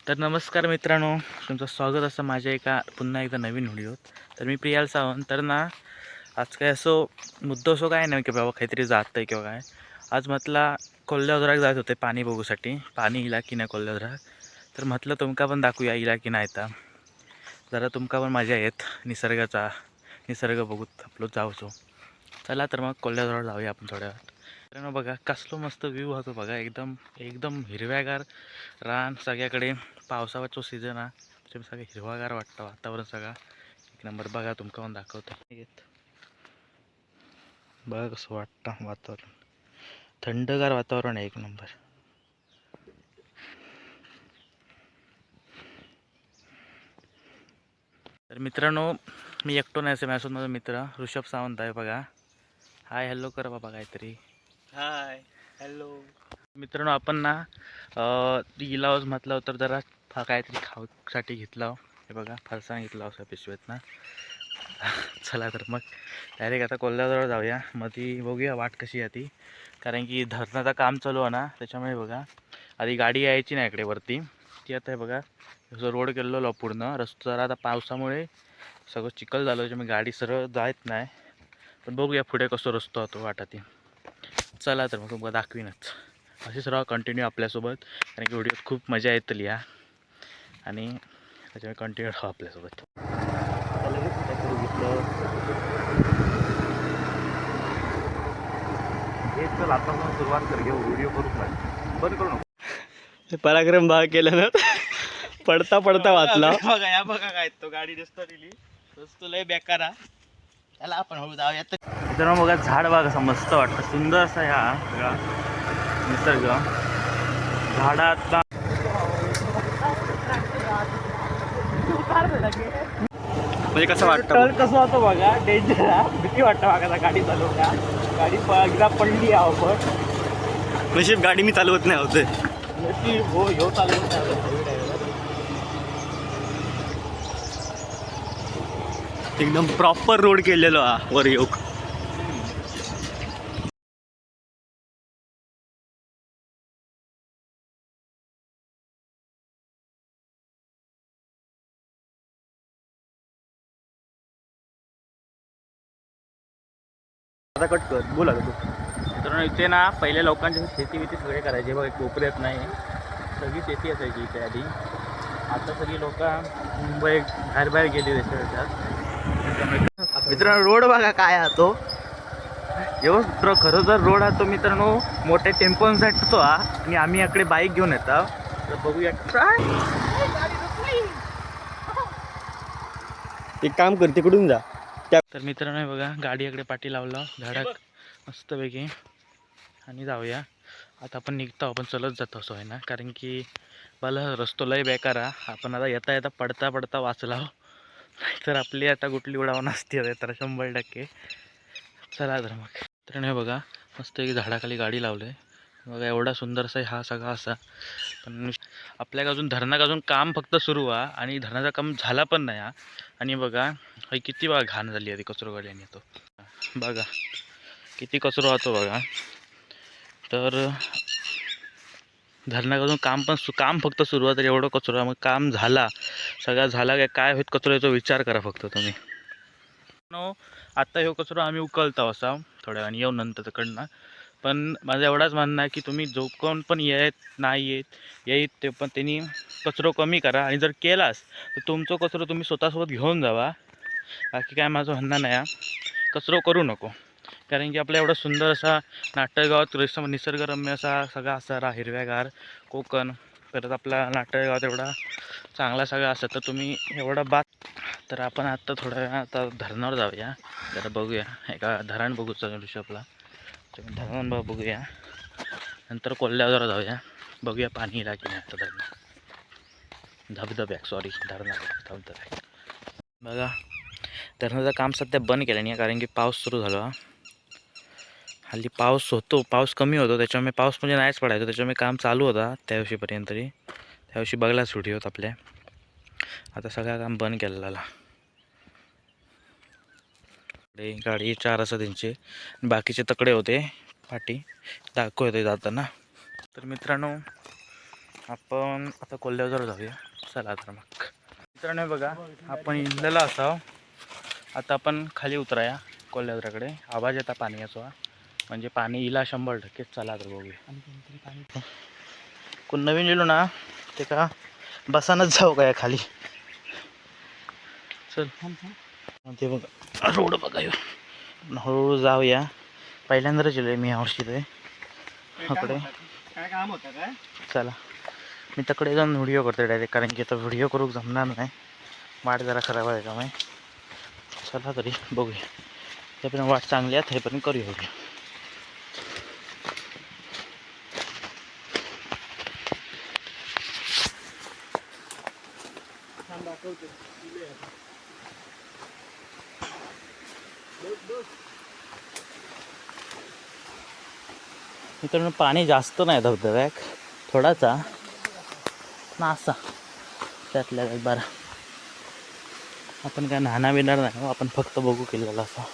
तर नमस्कार मित्रांनो, तुमचं स्वागत असं माझ्या पुन्हा एकदा नवीन व्हिडिओत. तर मी प्रियाल सावंत. तर ना आज काय असो मुद्दा असो काय नाही की बाबा काहीतरी जात आहे किंवा काय. आज म्हटला कोल्हापुरात जात होते पाणी बघूसाठी, पाणी इला की नाही कोल्हापुरात. तर म्हटलं तुमका पण दाखवूया इला की नाही. तर जरा तुमका पण मजा येत निसर्ग बघूत आपलं जाऊचो. चला तर मग कोल्हापुरात जाऊया आपण थोड्या वेळात. तर बघा कसलो मस्त व्ह्यू होतो बघा, एकदम एकदम हिरव्यागार रान सगळ्याकडे. पावसाळ्याचा सीझन हा, त्याच्यामुळे सगळं हिरवागार वाटतं वातावरण सगळं एक नंबर. बघा तुमका पण दाखवतो. बघा कसं वाटतं वातावरण, थंडगार वातावरण आहे एक नंबर. तर मित्रांनो, मी एकटो नाही असे, माझ्यासोबत माझा मित्र ऋषभ सावंत आहे बघा. हाय हॅलो कर बाबा काहीतरी. हाय हॅलो मित्रांनो आपण ना गिलावच म्हटलं तर जरा काहीतरी खाऊसाठी घेतला. हे बघा फरसाण घेतला असं पिशवेत ना. चला तर मग डायरेक्ट आता कोल्हापुरावर जाऊया. मग ती बघूया वाट कशी आहे ती, कारण की धरणाचं काम चालू आहे ना, त्याच्यामुळे बघा आधी गाडी यायची नाही इकडे वरती. ती आता हे बघा जसं रोड केलेलो पूर्ण रस्ता, जरा आता पावसामुळे सगळं चिखल झालं, त्याच्यामुळे गाडी सरळ जात नाही. पण बघूया पुढे कसं रस्तो होतो वाटा ती. चला तर मग तुम्हाला दाखवीनच. अशीच राहा कंटिन्यू आपल्यासोबत, कारण की व्हिडिओत खूप मजा येतली या, आणि त्याच्यामुळे कंटिन्यू राहा आपल्यासोबत. हे चल आता पण सुरुवात कर, घेऊ व्हिडिओ करू नाही, बंद करू नको. पराक्रम भाग केला ना. पडता पडता वाचला. बघा या बघा काय तो गाडी दिसतो दिली रस्तो लय बेकार हा. त्याला आपण हळू जाऊया. तर बघा झाड बघा कसं मस्त वाटतं, सुंदर असा ह्या सगळा निसर्ग. झाडात म्हणजे कसं वाटतं टर्न कसं होतं बघा, डेंजर हा. भीती वाटतं बघा गाडी चालवता. गाडी एकदा पडली आपण नशीब गाडी मी चालवत नाही होते. नक्की हो ह्यो चालवत नाही. एकदम प्रॉपर रोड केलेलो हा वर योग. आता कट कर, बोला तू. तर इथे ना पहिले लोकांची शेती बिती सगळे करायचे बघा, कोपऱ्यात नाही सगळी शेती असायची इथे आधी. आता सगळी लोक मुंबई बाहेर गेली देशात. मित्रांनो रोड बघा काय हा तो, एवढं खरं तर रोड हा तो मित्रांनो मोठ्या टेम्पोसाठी तो हा, आणि आम्ही इकडे बाईक घेऊन येतो. तर बघूया ट्राय. एक काम कर तिकडून जा. तर मित्रांनो बघा गाडी इकडे पाठी लावला झाडात मस्तपैकी, आणि जाऊया आता. आपण निघतो, आपण चलत जातो असं आहे ना, कारण की मला रस्तो लय बेकार हा. आपण आता येता येता पडता पडता वाचला, तर आपली आता कुठली उडावं नसते तर 100%. चला तर मग. तर नाही बघा मस्त एक झाडाखाली गाडी लावलं आहे बघा, एवढा सुंदरसा हा सगळा असा. पण आपल्या अजून धरणात अजून काम फक्त सुरू आहे, आणि धरणाचं काम झाला पण नाही हा. आणि बघा किती बघा घाण झाली आहे ती कचरो गाड्याने येतो बघा, किती कचरो होतो बघा. तर धरणापासून काम फक्त सुरुवात, एवढं कचरा. मग काम झाला सगळा झाला काय होत कचरा याचा विचार करा फक्त तुम्ही. आता ह्यो कचरा आम्ही उकलतो असा थोड्या वेळाने येऊ नंतर तिकडनं. पण माझं एवढाच म्हणणं आहे की तुम्ही जो कोण पण येत ते पण त्यांनी कचरो कमी करा, आणि जर केलास तर तुमचं कचरो तुम्ही स्वतःसोबत घेऊन जावा. बाकी काय माझं म्हणणं नाही, कचरो करू नको. कारण की आपला एवढा सुंदर असा नाटकगावात निसर्गरम्य असा सगळा असा हिरव्यागार कोकण, परत आपला नाटकगावात एवढा चांगला सगळा असं, तर तुम्ही एवढा बात. तर आपण आत्ता थोड्या वेळा आता धरणावर जाऊया, जरा बघूया एका धरण बघू ऋषभला. धरण बघूया, नंतर कोल्हापुरावर जाऊया, बघूया पाणी येईल की नाही. आता धरण धबधब्याक सॉरी धबधब्याक बघा. धरणाचं काम सध्या बंद केलं नाही, कारण की पाऊस सुरू झाला. हल्ली पाऊस होतो, पाऊस कमी होतो, त्याच्यामुळे पाऊस म्हणजे नाहीच पडायचं, त्याच्यामुळे काम चालू होता त्या दिवशीपर्यंत तरी. त्या दिवशी बघलाच व्हिडिओ होत आपल्या. आता सगळं काम बंद केलेलं. गाडी 4 असं त्यांचे, बाकीचे तकडे होते पाठी दाखवते जाताना. तर मित्रांनो आपण आता कोल्ह्यावर जाऊया. चला तर मग मित्रांनो बघा आपण इलेला असाव. आता आपण खाली उतराया कोल्ह्यावराकडे. आवाज येता पाण्याचा म्हणजे पाणी इला 100%. चला तर बघूया. कोण नवीन गेलो ना ते का बसानच जाऊ काय खाली. चल ते बघा रोड बघा हळूहळू जाऊया. पहिल्यांदाच गेलोय मी यावर्षी ते इकडे. काय काम होतं काय? चला मी तकडे जाऊन व्हिडिओ करतो डायरेक्ट, कारण की आता व्हिडिओ करू जमणार नाही. वाट जरा खराब आहे का माहीत. चला तरी बघूया. त्यापर्यंत वाट चांगली आहे पण करूया व्हिडिओ. मित्रांनो पाणी जास्त नाही धबधब्यात, थोडासा नासा त्यातल्या बरा. आपण काय न्हाना बिणार नाही, आपण फक्त बघू केलेला असा.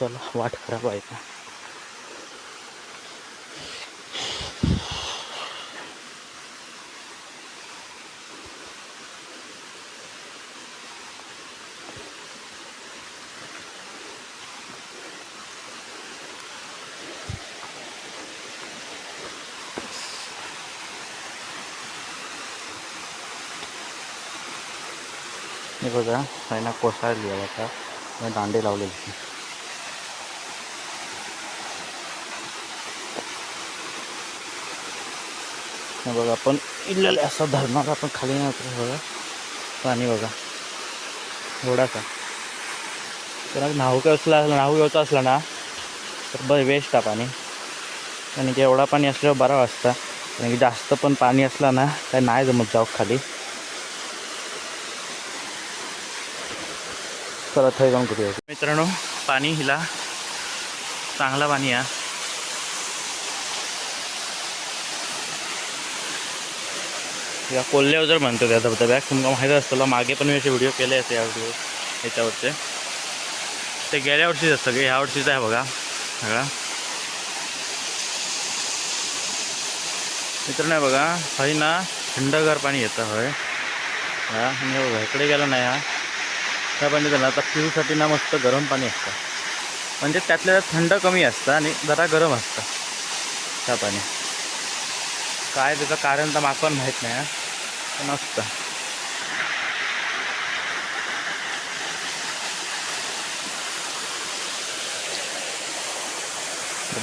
चला वाट खराब आहे का. हे बघा पहिला कोसळली आहे आता दांडे लावलेले. हे बघा आपण इल्लेले असं धरणार आपण खाली नाही उतरत. बघा पाणी बघा थोडासा. तर न्हाऊ घ्यायचं असला ना तर बरं वेस्ट आहे पाणी. आणि की एवढा पाणी असल्यावर बरा वाजता, कारण की जास्त पण पाणी असला ना काय नाही जमत जाऊ खाली. चला थंय जाऊन करूया. मित्रांनो पाणी हिला चांगला पाणी आहे. या कोल्ह्यावर जर म्हणतो त्या धबधब्यात तुम्हाला माहीत असतं. मागे पण मी असे व्हिडिओ केले असते याच्यावरचे. ते गेल्या वर्षीच असतं सगळे, ह्या वर्षीच आहे बघा सगळा. मित्रांनो बघा हय ना थंडगार पाणी येतं होय. हा आणि बघा इकडे गेलं नाही हा त्या पाणी झालं. आता पिऊसाठी ना मस्त गरम पाणी असतं, म्हणजे त्यातल्या थंड कमी असतं आणि जरा गरम असतं त्या पाणी. काय त्याचं कारण तर माका पण माहीत नाही पण असतं.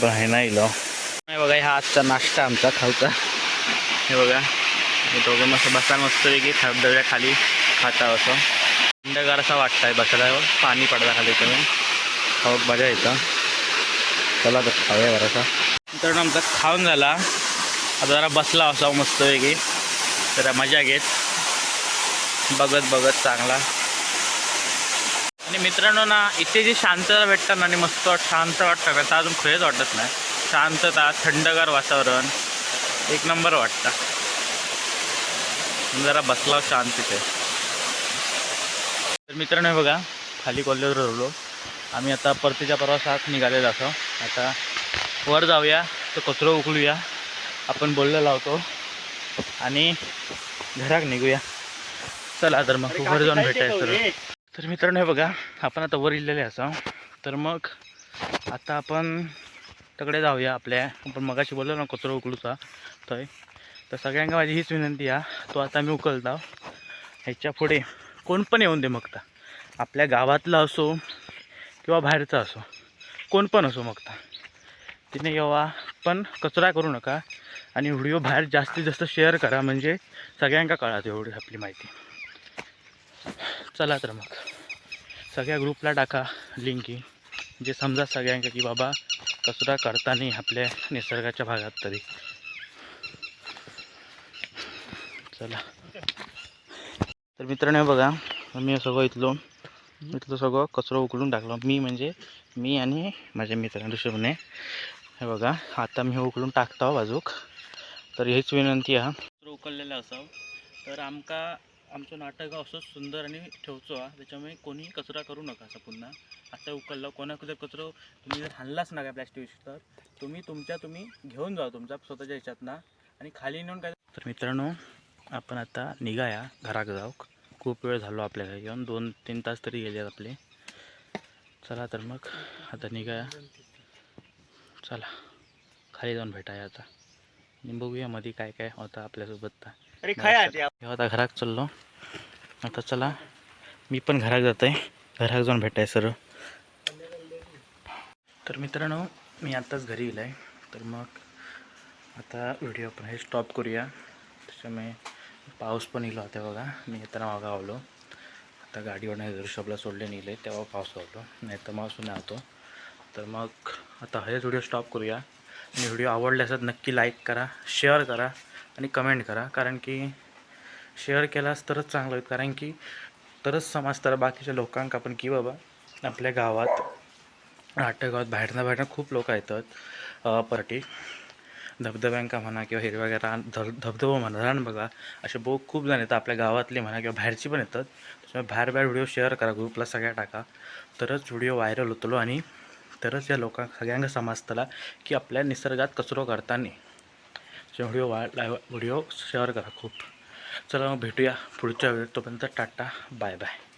पण आहे नाही लो बघा. हा आजचा नाश्ता आमचा खाऊचा. हे बघा हे दोघं मस्त बसा मस्तपैकी धबधब्या खाली खाता. असं थंडगार असा वाटतं बसायला. पाणी पडता खाली कमी खाऊ मजा येतं. चला तर खाऊया जरासा. मित्रांनो आमचा खाऊन झाला. आता जरा बसला असा मस्तपैकी जरा मजा घेत बघत चांगला. आणि मित्रांनो ना इथे जी शांतता भेटतात ना आणि मस्त शांत वाटतं का, तर अजून खरंच वाटत नाही. शांतता थंडगार वातावरण एक नंबर वाटतं. जरा बसला शांतीत. तर मित्रांनो बघा खाली कोल्ह्यावर राहिलो आम्ही. आता परतीच्या प्रवासात निघालेलो असो. आता वर जाऊया तर कचरा उकलूया आपण बोललेलो होतो आणि घरात निघूया. चला तर मग वर जाऊन भेटायचं. तर मित्रांनो बघा आपण आता वर इलेले असा. तर मग आता आपण तिकडे जाऊया आपल्या. आपण मगाशी बोललो ना कचरा उकलूचा तर सगळ्यांना माझी हीच विनंती आहे. तो आता मी उकलता ह्याच्या पुढे कोण पण येऊन दे. मग आपल्या गावातला असो किंवा बाहेरचा असो, कोण पण असो मग तिने येवा. पण कचरा करू नका आणि व्हिडिओ बाहेर जास्तीत जास्त शेअर करा, म्हणजे सगळ्यांना कळा एवढी आपली माहिती. चला तर मग सगळ्या ग्रुपला टाका लिंक ही, जे समजा सगळ्यांका की बाबा कचरा करताना आपल्या निसर्गाच्या भागात तरी. चला तर मित्रांनो बघा मी सगळं इथलं सगळं कचरा उकळून टाकलं. मी म्हणजे मी आणि माझ्या मित्रांना ऋषभने. हे बघा आता मी हे उकळून टाकतो बाजूक. तर हीच विनंती आहे. कचरा उकळलेलं असावं तर आमचं नाटक असंच सुंदर आणि ठेवतो. त्याच्यामुळे कोणी कचरा करू नका. असं पुन्हा आता उकळलं कोणाकडे जर कचरा तुम्ही जर हाणलाच ना काय प्लॅस्टिक तर तुम्ही घेऊन जा तुमच्या स्वतःच्या ह्याच्यात ना आणि खाली नेऊन काय तर मित्रांनो आपण आता निघाया घराक जाऊक. खूप वेळ झालो आपल्या घरी येऊन 2-3 तास तरी गेले आपले. चला तर मग आता निघाया. चला खाली जाऊन भेटाया आता आणि बघूया मध्ये काय काय होतं आपल्यासोबत. अरे खाया आता घरात चाललो. आता चला मी पण घरात जात आहे. घरात जाऊन भेटाय सर्व. तर मित्रांनो मी आत्ताच घरी येलो आहे. तर मग आता व्हिडिओ आपण हे स्टॉप करूया. त्याच्यामुळे पाऊस पण येलो होता बघा. मी येताना मागं आवलो. आता गाडीवरनं ऋषभला सोडले नेले तेव्हा पाऊस आवलो, नाही तर मग सुद्धा होतो. तर मग आता हेच व्हिडिओ स्टॉप करूया. आणि व्हिडिओ आवडल्यास नक्की लाईक करा, शेअर करा आणि कमेंट करा. कारण की शेअर केलास तरच चांगलं होईल. कारण की तरच समजतं बाकीच्या लोकांका पण की बाबा आपल्या गावात गावात बाहेरनं खूप लोक येतात पार्टी धबधब्यांका म्हणा किंवा हिरव्या रान धबधबा म्हणा रान बघा असे खूप जण येतात आपल्या गावातले म्हणा किंवा बाहेरची पण येतात. त्याच्यामुळे बाहेर व्हिडिओ शेअर करा, ग्रुपला सगळ्या टाका, तरच व्हिडिओ व्हायरल होतो आणि तरच या लोकांना सगळ्यांना समजतला की आपल्या निसर्गात कचरो करताना व्हिडिओ शेअर करा खूप. चला मग भेटूया पुढच्या वेळेस. तोपर्यंत टाटा बाय बाय.